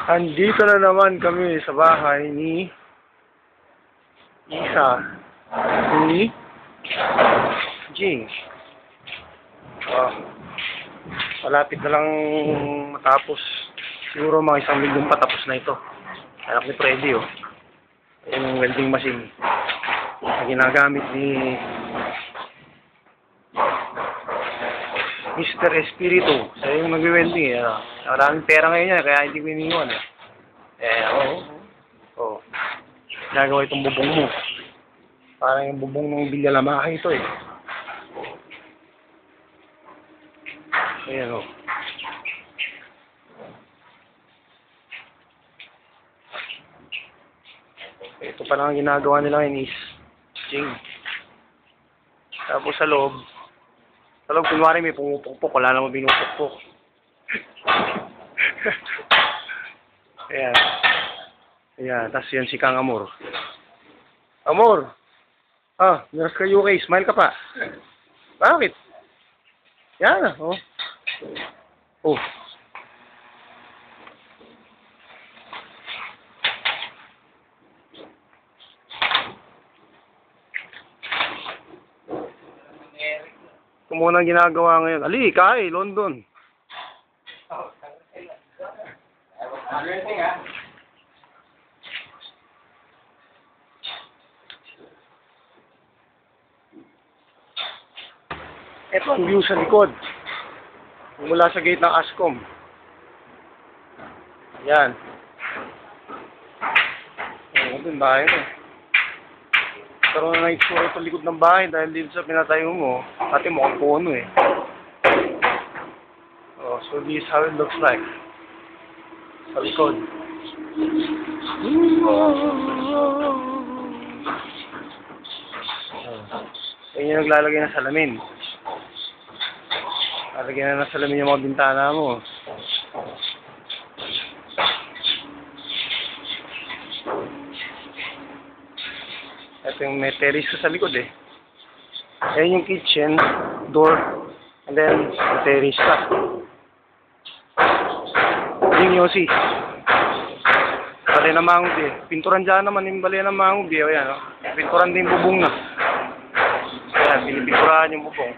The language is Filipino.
Andito na naman kami sa bahay ni Isa, ni Jing. Malapit na lang matapos. Siguro mga 1,000,000 patapos na ito. Anak ni Freddy, oh. Ayan yung welding machine na ginagamit ni Mr. Espiritu. Siya yung nag-welding, eh. Maraming pera ngayon yan, kaya hindi ko iniwan, eh. Oo. Nagawa itong bubong mo. Parang yung bubong ng Bilyalamaha ito, eh. Ayan, oh. Ito pa lang ang ginagawa nila ngayon is Jing. Tapos sa loob, kunwari may pumupukpok, wala namang binupukpok. Ayan. Ayan, tapos yan si Kang Amor. Amor! Nurse ka UK, smile ka pa. Bakit? Yan, oh. Oh. Ito muna ang ginagawa ngayon. Ali, kay, London. Ito ang view sa likod. Mula sa gate ng Ascom. Yan. Ito yung bahay ito. Pero na itsura ito likod ng bahay dahil dito sa pinatayo mo, pati mukhang puno, eh. So this is how it looks like. Sa likod. Yan yung naglalagay ng salamin. Lalagyan na ng salamin yung mga bintana mo. Ito yung may terrace sa likod, eh. Ayan yung kitchen, door, and then may terrace ka. Yung Yossi. Balay ng mangog, eh. Pinturan dyan naman yung balay ng mangog, eh. Ayan, oh. Pinturan din yung bubong na. Ayan, pinipinturahan yung bubong.